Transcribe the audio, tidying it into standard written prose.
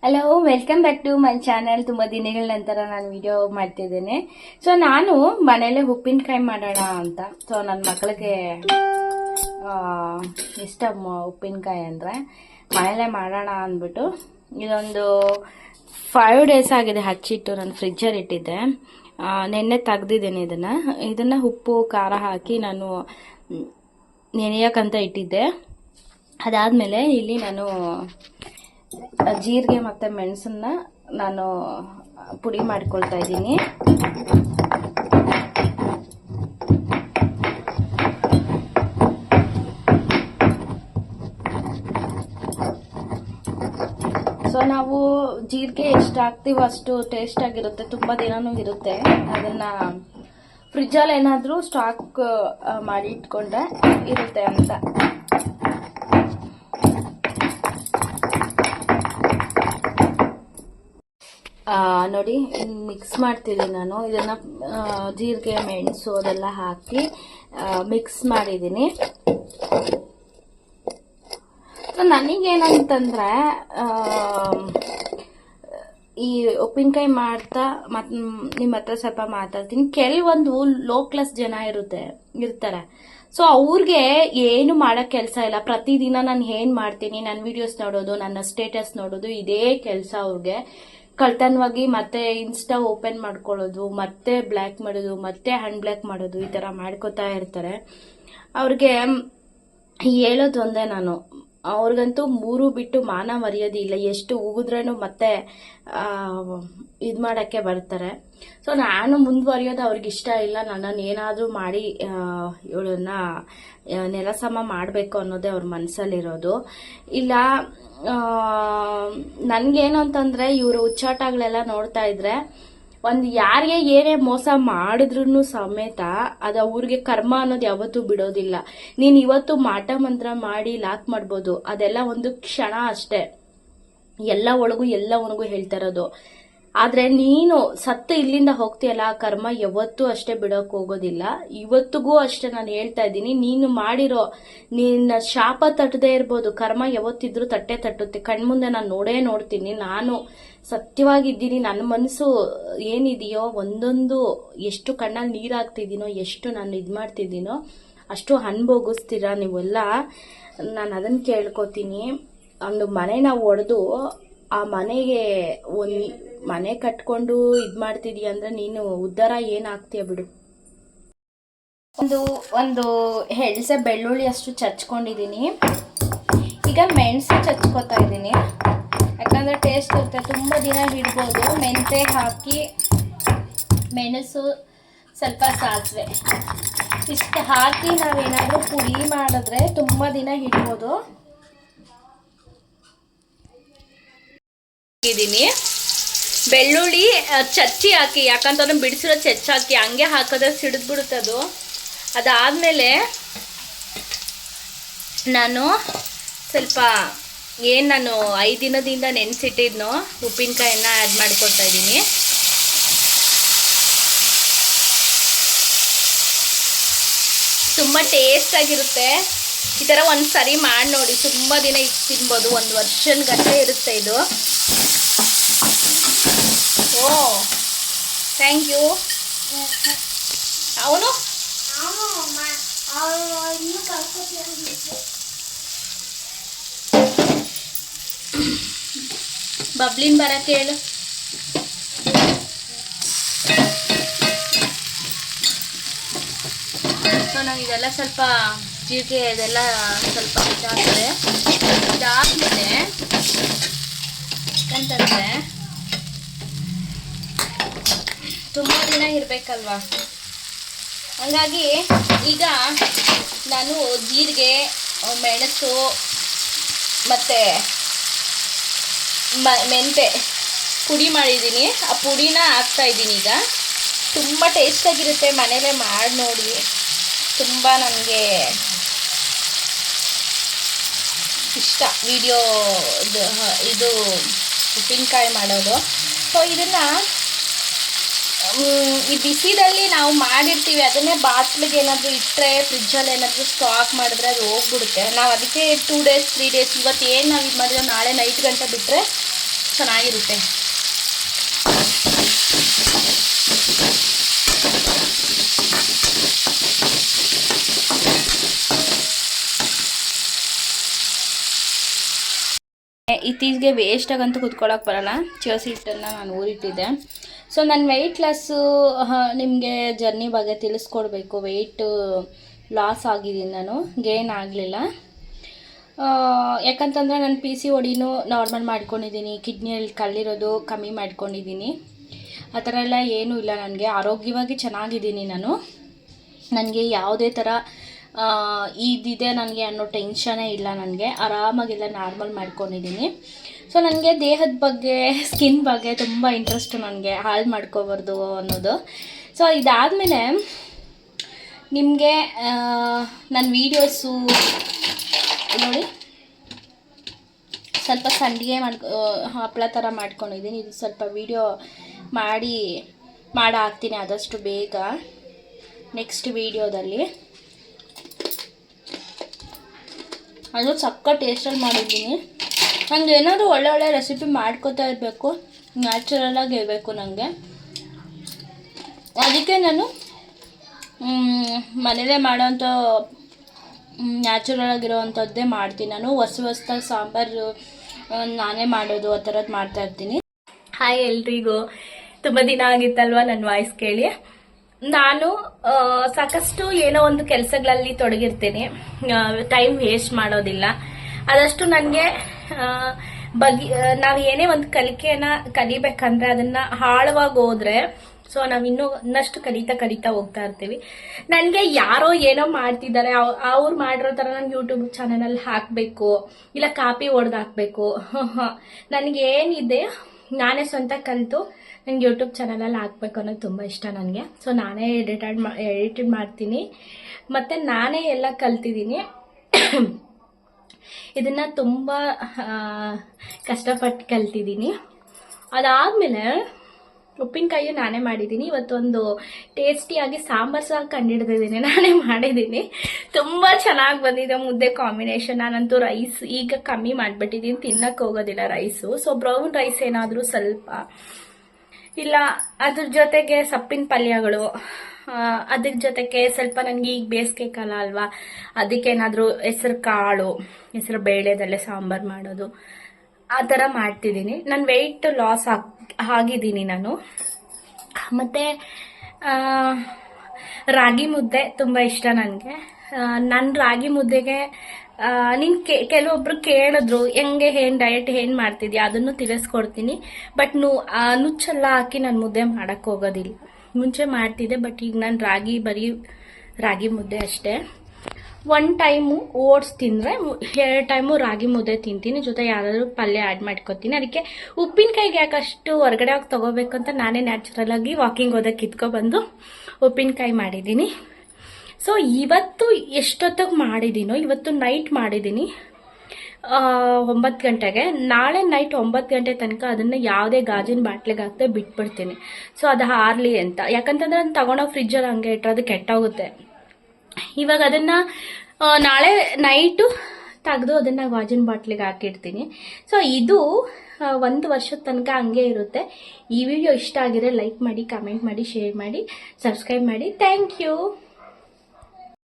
Hello, welcome back to my channel. ತುಂಬ ದಿನಗಳ ನಂತರ ನಾನು ವಿಡಿಯೋ ಮಾಡ್ತಿದ್ದೇನೆ. ಸೊ ನಾನು ಮನೇಲೆ ಉಪ್ಪಿನಕಾಯಿ ಮಾಡೋಣ ಅಂತ. ಸೊ ನನ್ನ ಮಕ್ಕಳಿಗೆ ಇಷ್ಟ ಉಪ್ಪಿನಕಾಯಿ ಅಂದರೆ ಮನೇಲೆ ಮಾಡೋಣ ಅಂದ್ಬಿಟ್ಟು ಇದೊಂದು 5 ಡೇಸ್ ಆಗಿದೆ ಹಚ್ಚಿಟ್ಟು ನಾನು ಫ್ರಿಜ್ಜಲ್ಲಿ ಇಟ್ಟಿದ್ದೆ. ನೆನ್ನೆ ತೆಗ್ದಿದ್ದೇನೆ. ಇದನ್ನು ಉಪ್ಪು ಖಾರ ಹಾಕಿ ನಾನು ನೆನೆಯೋಕ್ಕಂತ ಇಟ್ಟಿದ್ದೆ. ಅದಾದಮೇಲೆ ಇಲ್ಲಿ ನಾನು ಜೀರಿಗೆ ಮತ್ತು ಮೆಣಸನ್ನ ನಾನು ಪುಡಿ ಮಾಡ್ಕೊಳ್ತಾ ಇದ್ದೀನಿ. ಸೊ ನಾವು ಜೀರಿಗೆ ಎಷ್ಟು ಹಾಕ್ತೀವೋ ಅಷ್ಟು ಟೇಸ್ಟ್ ಆಗಿರುತ್ತೆ, ತುಂಬ ದಿನನೂ ಇರುತ್ತೆ. ಅದನ್ನ ಫ್ರಿಜ್ಜಲ್ಲಿ ಏನಾದರೂ ಸ್ಟಾಕ್ ಮಾಡಿ ಇಟ್ಕೊಂಡ್ರೆ ಇರುತ್ತೆ ಅಂತ. ನೋಡಿ ಮಿಕ್ಸ್ ಮಾಡ್ತಿದ್ದೀನಿ ನಾನು. ಇದನ್ನ ಜೀರಿಗೆ ಮೆಣಸು ಅದೆಲ್ಲ ಹಾಕಿ ಮಿಕ್ಸ್ ಮಾಡಿದ್ದೀನಿ. ನನಗೇನಂತಂದ್ರೆ ಈ ಉಪ್ಪಿನಕಾಯಿ ಮಾಡ್ತಾ ನಿಮ್ಮ ಹತ್ರ ಸ್ವಲ್ಪ ಮಾತಾಡ್ತೀನಿ. ಕೆಲವೊಂದು ಲೋ ಕ್ಲಾಸ್ ಜನ ಇರ್ತಾರೆ. ಸೊ ಅವ್ರಿಗೆ ಏನು ಮಾಡಕ್ ಕೆಲಸ ಇಲ್ಲ. ಪ್ರತಿದಿನ ನಾನು ಏನ್ ಮಾಡ್ತೀನಿ, ನನ್ನ ವಿಡಿಯೋಸ್ ನೋಡೋದು, ನನ್ನ ಸ್ಟೇಟಸ್ ನೋಡೋದು, ಇದೇ ಕೆಲಸ ಅವ್ರಿಗೆ. ಕಳ್ತನವಾಗಿ ಮತ್ತೆ ಇನ್ಸ್ಟಾ ಓಪನ್ ಮಾಡ್ಕೊಳ್ಳೋದು, ಮತ್ತೆ ಬ್ಲ್ಯಾಕ್ ಮಾಡೋದು, ಮತ್ತೆ ಅನ್ಬ್ಲ್ಯಾಕ್ ಮಾಡೋದು, ಈ ತರ ಮಾಡ್ಕೋತಾ ಇರ್ತಾರೆ. ಅವ್ರಿಗೆ ಹೇಳೋದು ಒಂದೇ, ನಾನು ಅವ್ರಿಗಂತೂ ಮೂರು ಬಿಟ್ಟು ಮಾನ ಮರ್ಯಾದೆ ಇಲ್ಲ. ಎಷ್ಟು ಉಗಿದ್ರೇನು ಮತ್ತೆ ಇದು ಮಾಡಕ್ಕೆ ಬರ್ತಾರೆ. ಸೊ ನಾನು ಮುಂದುವರಿಯೋದು ಅವ್ರಿಗೆ ಇಷ್ಟ ಇಲ್ಲ. ನನ್ನನ್ನು ಏನಾದರೂ ಮಾಡಿ ಇವಳನ್ನ ನೆಲಸಮ ಮಾಡಬೇಕು ಅನ್ನೋದೇ ಅವ್ರ ಮನಸ್ಸಲ್ಲಿರೋದು. ಇಲ್ಲ ನನ್ಗೇನು ಅಂತಂದ್ರೆ ಇವರು ಹುಚ್ಚಾಟಗಳೆಲ್ಲ ನೋಡ್ತಾ ಇದ್ರೆ ಒಂದು ಯಾರಿಗೆ ಏನೇ ಮೋಸ ಮಾಡಿದ್ರು ಸಮೇತ ಅದು ಅವ್ರಿಗೆ ಕರ್ಮ ಅನ್ನೋದು ಯಾವತ್ತೂ ಬಿಡೋದಿಲ್ಲ. ನೀನ್ ಇವತ್ತು ಮಾಟ ಮಂತ್ರ ಮಾಡಿ ಲಾಕ್ ಮಾಡ್ಬೋದು, ಅದೆಲ್ಲ ಒಂದು ಕ್ಷಣ ಅಷ್ಟೇ. ಎಲ್ಲವನಿಗೂ ಹೇಳ್ತಾ ಇರೋದು. ಆದ್ರೆ ನೀನು ಸತ್ತು ಇಲ್ಲಿಂದ ಹೋಗ್ತೀಯಲ್ಲ, ಆ ಕರ್ಮ ಯಾವತ್ತೂ ಅಷ್ಟೇ ಬಿಡೋಕ್ ಹೋಗೋದಿಲ್ಲ. ಇವತ್ತಿಗೂ ಅಷ್ಟೇ ನಾನು ಹೇಳ್ತಾ ಇದ್ದೀನಿ. ನೀನು ಮಾಡಿರೋ ನಿನ್ನ ಶಾಪ ತಟ್ಟದೇ ಇರ್ಬೋದು, ಕರ್ಮ ಯಾವತ್ತಿದ್ರು ತಟ್ಟೆ ತಟ್ಟುತ್ತೆ. ಕಣ್ಮುಂದೆ ನಾನು ನೋಡ್ತೀನಿ. ನಾನು ಸತ್ಯವಾಗಿದ್ದೀನಿ. ನನ್ನ ಮನಸ್ಸು ಏನಿದೆಯೋ ಒಂದೊಂದು ಎಷ್ಟು ಕಣ್ಣಲ್ಲಿ ನೀರಾಗ್ತಿದ್ದೀನೋ, ಎಷ್ಟು ನಾನು ಇದು ಮಾಡ್ತಿದ್ದೀನೋ ಅಷ್ಟು ಅನುಭೋಗಿಸ್ತೀರ ನೀವೆಲ್ಲ. ನಾನು ಅದನ್ನ ಕೇಳ್ಕೊತೀನಿ. ಒಂದು ಮನೆನ ಒಡೆದು ಆ ಮನೆಗೆ ಮನೆ ಕಟ್ಕೊಂಡು ಇದ್ ಮಾಡ್ತಿದೀಯ ಅಂದ್ರೆ ನೀನು ಉದ್ಧಾರ ಏನಾಗ್ತೀಯ ಬಿಡು. ಒಂದು ಹೆಳ್ಸೆ ಬೆಳ್ಳುಳ್ಳಿ ಅಷ್ಟು ಚಚ್ಕೊಂಡಿದ್ದೀನಿ. ಈಗ ಮೆಣಸು ಚಚ್ಕೋತಾ ಇದ್ದೀನಿ, ಯಾಕಂದ್ರೆ ಟೇಸ್ಟ್ ಇರುತ್ತೆ, ತುಂಬ ದಿನ ಹಿಡ್ಬೋದು. ಮೆಂತೆ ಹಾಕಿ, ಮೆಣಸು, ಸ್ವಲ್ಪ ಸಾಸಿವೆ ಇಷ್ಟು ಹಾಕಿ ನಾವೇನಾದ್ರೂ ಪುಡಿ ಮಾಡಿದ್ರೆ ತುಂಬ ದಿನ ಹಿಡ್ಬೋದು. ಇದೀನಿ ಬೆಳ್ಳುಳ್ಳಿ ಚಚ್ಚಿ ಹಾಕಿ, ಯಾಕಂತಂದ್ರೆ ಬಿಡಿಸಿರೋ ಚಚ್ಚಾಕಿ ಹಂಗೆ ಹಾಕಿದ್ರೆ ಸಿಡಿದ್ಬಿಡುತ್ತೆ ಅದು. ಅದಾದಮೇಲೆ ನಾನು ಸ್ವಲ್ಪ ನಾನು 5 ದಿನದಿಂದ ನೆನೆಸಿಟ್ಟಿದ್ನೋ ಉಪ್ಪಿನಕಾಯಿನ ಆ್ಯಡ್ ಮಾಡ್ಕೊಳ್ತಾ ಇದ್ದೀನಿ. ತುಂಬ ಟೇಸ್ಟ್ ಆಗಿರುತ್ತೆ. ಈ ಥರ ಒಂದು ಸರಿ ಮಾಡಿ ನೋಡಿ, ತುಂಬ ದಿನ ತಿನ್ಬೋದು. 1 ವರ್ಷದ ಗಟ್ಟಲೆ ಇರುತ್ತೆ ಇದು. ಓ ಥ್ಯಾಂಕ್ ಯು. ಅವನು ಬಬ್ಲಿನ್ ಬರಕ್ಕೆ ಹೇಳು. ಸೊ ನಾವು ಇದೆಲ್ಲ ಸ್ವಲ್ಪ ಜೀರಿಗೆ ಇದೆಲ್ಲ ಸ್ವಲ್ಪ ಇದಾಗ್ತದೆ. ಇದಾದ್ಮೇಲೆ ಅಂತಂದ್ರೆ ತುಂಬ ದಿನ ಇರಬೇಕಲ್ವಾ, ಹಂಗಾಗಿ ಈಗ ನಾನು ಜೀರಿಗೆ, ಮೆಣಸು ಮತ್ತು ಮೆಂತೆ ಪುಡಿ ಮಾಡಿದ್ದೀನಿ. ಆ ಪುಡಿನ ಹಾಕ್ತಾ ಇದ್ದೀನಿ. ಈಗ ತುಂಬ ಟೇಸ್ಟಾಗಿರುತ್ತೆ. ಮನೇಲೇ ಮಾಡಿ ನೋಡಿ. ತುಂಬ ನನಗೆ ಇಷ್ಟ ವಿಡಿಯೋ ಇದು ಉಪ್ಪಿನಕಾಯಿ ಮಾಡೋದು. ಸೊ ಇದನ್ನು ಈ ಬಿಸಿದಲ್ಲಿ ನಾವು ಮಾಡಿರ್ತೀವಿ, ಅದನ್ನೇ ಬಾಟ್ಲಿಗೆ ಏನಾದರೂ ಇಟ್ಟರೆ, ಫ್ರಿಜ್ಜಲ್ಲಿ ಏನಾದರೂ ಸ್ಟಾಕ್ ಮಾಡಿದ್ರೆ ಅದು ಹೋಗ್ಬಿಡುತ್ತೆ. ನಾವು ಅದಕ್ಕೆ 2 ಡೇಸ್ 3 ಡೇಸ್ ಇವತ್ತು ಏನು ನಾವು ಇದು ಮಾಡಿದ್ರೆ ನಾಳೆ ನೈಟ್ ಗಂಟೆ ಬಿಟ್ಟರೆ ಚೆನ್ನಾಗಿರುತ್ತೆ. ಇತ್ತೀಚೆಗೆ ವೇಸ್ಟಾಗಂತೂ ಕುತ್ಕೊಳ್ಳೋಕೆ ಬರೋಲ್ಲ. ಚಿಯೋಸಿ ಹಿಟ್ಟನ್ನು ನಾನು ಊರಿಟ್ಟಿದ್ದೆ. ಸೊ ನನ್ನ ವೆಯ್ಟ್ ಲಾಸು ನಿಮಗೆ ಜರ್ನಿ ಬಗ್ಗೆ ತಿಳಿಸ್ಕೊಡ್ಬೇಕು. ವೆಯ್ಟ್ ಲಾಸ್ ಆಗಿದ್ದೀನಿ, ನಾನು ಗೇನ್ ಆಗಲಿಲ್ಲ. ಯಾಕಂತಂದರೆ ನಾನು PCOD ನಾರ್ಮಲ್ ಮಾಡ್ಕೊಂಡಿದ್ದೀನಿ, ಕಿಡ್ನಿಯಲ್ಲಿ ಕಲ್ಲಿರೋದು ಕಮ್ಮಿ ಮಾಡ್ಕೊಂಡಿದ್ದೀನಿ. ಆ ಥರ ಎಲ್ಲ ಏನೂ ಇಲ್ಲ. ನನಗೆ ಆರೋಗ್ಯವಾಗಿ ಚೆನ್ನಾಗಿದ್ದೀನಿ. ನನಗೆ ಯಾವುದೇ ಥರ ಇದಿದೆ ನನಗೆ ಅನ್ನೋ ಟೆನ್ಷನೇ ಇಲ್ಲ. ನನಗೆ ಆರಾಮಾಗೆಲ್ಲ ನಾರ್ಮಲ್ ಮಾಡ್ಕೊಂಡಿದ್ದೀನಿ. ಸೊ ನನಗೆ ದೇಹದ ಬಗ್ಗೆ, ಸ್ಕಿನ್ ಬಗ್ಗೆ ತುಂಬ ಇಂಟ್ರೆಸ್ಟು, ನನಗೆ ಹಾಳು ಮಾಡ್ಕೋಬಾರ್ದು ಅನ್ನೋದು. ಸೊ ಇದಾದಮೇಲೆ ನಿಮಗೆ ನನ್ನ ವೀಡಿಯೋಸು ನೋಡಿ, ಸ್ವಲ್ಪ ಸಂಡಿಗೆ ಹಪ್ಪಳ ಥರ ಮಾಡ್ಕೊಂಡಿದ್ದೀನಿ. ಇದು ಸ್ವಲ್ಪ ವೀಡಿಯೋ ಹಾಕ್ತೀನಿ ಆದಷ್ಟು ಬೇಗ ನೆಕ್ಸ್ಟ್ ವೀಡಿಯೋದಲ್ಲಿ. ಅದು ಸಕ್ಕ ಟೇಸ್ಟಲ್ಲಿ ಮಾಡಿದ್ದೀನಿ. ನನಗೆ ಏನಾದರೂ ಒಳ್ಳೆ ರೆಸಿಪಿ ಮಾಡ್ಕೋತಾ ಇರಬೇಕು, ನ್ಯಾಚುರಲಾಗಿ ಇರಬೇಕು ನನಗೆ. ಅದಕ್ಕೆ ನಾನು ಮನೇಲೇ ಮಾಡೋಂಥ ನ್ಯಾಚುರಲ್ ಆಗಿರೋವಂಥದ್ದೇ ಮಾಡ್ತೀನಿ. ನಾನು ಹೊಸ್ದಾಗಿ ಸಾಂಬಾರು ನಾನೇ ಮಾಡೋದು ಆ ಥರದ್ದು ಮಾಡ್ತಾಯಿರ್ತೀನಿ. ಹಾಯ್ ಎಲ್ರಿಗೂ, ತುಂಬ ದಿನ ಆಗಿತ್ತಲ್ವ ನನ್ನ ವಾಯ್ಸ್ ಕೇಳಿ. ನಾನು ಸಾಕಷ್ಟು ಏನೋ ಒಂದು ಕೆಲಸಗಳಲ್ಲಿ ತೊಡಗಿರ್ತೀನಿ, ಟೈಮ್ ವೇಸ್ಟ್ ಮಾಡೋದಿಲ್ಲ. ಆದಷ್ಟು ನನಗೆ ನಾವು ಏನೇ ಒಂದು ಕಲಿಕೆಯನ್ನು ಕಲಿಬೇಕಂದ್ರೆ ಅದನ್ನು ಆಳವಾಗಿ ಹೋದ್ರೆ ಸೊ ನಾವು ಇನ್ನಷ್ಟು ಕಲಿತಾ ಹೋಗ್ತಾ ಇರ್ತೀವಿ. ನನಗೆ ಯಾರೋ ಏನೋ ಮಾಡ್ತಿದ್ದಾರೆ, ಅವ್ರು ಮಾಡಿರೋ ಥರ ನಾನು ಯೂಟ್ಯೂಬ್ ಚಾನಲಲ್ಲಿ ಹಾಕಬೇಕು, ಇಲ್ಲ ಕಾಪಿ ಹೊಡೆದು ಹಾಕಬೇಕು. ನನಗೇನಿದೆ ನಾನೇ ಸ್ವಂತ ಕಲಿತು ನನಗೆ ಯೂಟ್ಯೂಬ್ ಚಾನಲಲ್ಲಿ ಹಾಕ್ಬೇಕು ಅನ್ನೋದು ತುಂಬ ಇಷ್ಟ ನನಗೆ. ಸೊ ನಾನೇ ಎಡಿಟ್ ಮಾಡ್ತೀನಿ, ಮತ್ತು ನಾನೇ ಎಲ್ಲ ಕಲ್ತಿದ್ದೀನಿ. ಇದನ್ನು ತುಂಬ ಕಷ್ಟಪಟ್ಟು ಕಲ್ತಿದ್ದೀನಿ. ಅದಾದಮೇಲೆ ಉಪ್ಪಿನಕಾಯಿ ನಾನೇ ಮಾಡಿದ್ದೀನಿ. ಇವತ್ತೊಂದು ಟೇಸ್ಟಿಯಾಗಿ ಸಾಂಬಾರು ಸಹ ಕಂಡುಹಿಡಿದಿದ್ದೀನಿ, ನಾನೇ ಮಾಡಿದ್ದೀನಿ. ತುಂಬ ಚೆನ್ನಾಗಿ ಬಂದಿದೆ ಮುದ್ದೆ ಕಾಂಬಿನೇಷನ್. ನಾನಂತೂ ರೈಸ್ ಈಗ ಕಮ್ಮಿ ಮಾಡಿಬಿಟ್ಟಿದ್ದೀನಿ, ತಿನ್ನಕ್ಕೆ ಹೋಗೋದಿಲ್ಲ ರೈಸು. ಸೊ ಬ್ರೌನ್ ರೈಸ್ ಏನಾದರೂ ಸ್ವಲ್ಪ, ಇಲ್ಲ ಅದ್ರ ಜೊತೆಗೆ ಸೊಪ್ಪಿನ ಪಲ್ಯಗಳು, ಅದ್ರ ಜೊತೆಗೆ ಸ್ವಲ್ಪ ನನಗೆ ಈಗ ಬೇಸಿಗೆ ಕಾಲ ಅಲ್ವಾ, ಅದಕ್ಕೇನಾದರೂ ಹೆಸರು ಕಾಳು, ಹೆಸರು ಬೇಳೆದಲ್ಲೇ ಸಾಂಬಾರು ಮಾಡೋದು, ಆ ಥರ ಮಾಡ್ತಿದ್ದೀನಿ. ನಾನು ವೆಯ್ಟ್ ಲಾಸ್ ಆಗಿದ್ದೀನಿ ನಾನು. ಮತ್ತು ರಾಗಿ ಮುದ್ದೆ ತುಂಬ ಇಷ್ಟ ನನಗೆ. ನನ್ನ ರಾಗಿ ಮುದ್ದೆಗೆ ಕೆಲವೊಬ್ರು ಕೇಳಿದ್ರು ಹೆಂಗೆ ಡಯಟ್ ಏನು ಮಾಡ್ತಿದ್ಯಾ, ಅದನ್ನು ತಿಳಿಸ್ಕೊಡ್ತೀನಿ. ಬಟ್ ನುಚ್ಚೆಲ್ಲ ಹಾಕಿ ನಾನು ಮುದ್ದೆ ಮಾಡೋಕ್ಕೆ ಹೋಗೋದಿಲ್ಲ. ಮುಂಚೆ ಮಾಡ್ತಿದ್ದೆ, ಬಟ್ ಈಗ ನಾನು ಬರೀ ರಾಗಿ ಮುದ್ದೆ ಅಷ್ಟೇ. 1 ಟೈಮು ಓಟ್ಸ್ ತಿಂದರೆ 2 ಟೈಮು ರಾಗಿ ಮುದ್ದೆ ತಿಂತೀನಿ, ಜೊತೆ ಯಾವ್ದಾದ್ರು ಪಲ್ಯ ಆ್ಯಡ್ ಮಾಡ್ಕೊತೀನಿ. ಅದಕ್ಕೆ ಉಪ್ಪಿನಕಾಯಿಗೆ ಯಾಕಷ್ಟು ಹೊರಗಡೆ ಹೋಗಿ ತೊಗೋಬೇಕು ಅಂತ ನಾನೇ ನ್ಯಾಚುರಲಾಗಿ ವಾಕಿಂಗ್ ಹೋದಕ್ಕೆ ಕಿತ್ಕೊಬಂದು ಉಪ್ಪಿನಕಾಯಿ ಮಾಡಿದ್ದೀನಿ. ಸೊ ಇವತ್ತು ಎಷ್ಟೊತ್ತಿಗೆ ಮಾಡಿದ್ದೀನೋ, ಇವತ್ತು ನೈಟ್ ಮಾಡಿದ್ದೀನಿ 9 ಗಂಟೆಗೆ. ನಾಳೆ ನೈಟ್ 9 ಗಂಟೆ ತನಕ ಅದನ್ನು ಯಾವುದೇ ಗಾಜಿನ ಬಾಟ್ಲಿಗೆ ಹಾಕ್ದೆ ಬಿಟ್ಬಿಡ್ತೀನಿ. ಸೊ ಅದು ಹಾರಲಿ ಅಂತ. ಯಾಕಂತಂದ್ರೆ ಅದನ್ನು ತಗೊಂಡೋಗಿ ಫ್ರಿಜ್ಜಲ್ಲಿ ಹಂಗೆ ಇಟ್ಟರೆ ಅದು ಕೆಟ್ಟೋಗುತ್ತೆ. ಇವಾಗ ಅದನ್ನು ನಾಳೆ ನೈಟು ತೆಗೆದು ಅದನ್ನು ಗಾಜಿನ ಬಾಟ್ಲಿಗೆ ಹಾಕಿಡ್ತೀನಿ. ಸೊ ಇದು 1 ವರ್ಷದ ತನಕ ಹಂಗೆ ಇರುತ್ತೆ. ಈ ವಿಡಿಯೋ ಇಷ್ಟ ಆಗಿದ್ರೆ ಲೈಕ್ ಮಾಡಿ, ಕಮೆಂಟ್ ಮಾಡಿ, ಶೇರ್ ಮಾಡಿ, ಸಬ್ಸ್ಕ್ರೈಬ್ ಮಾಡಿ. Thank you.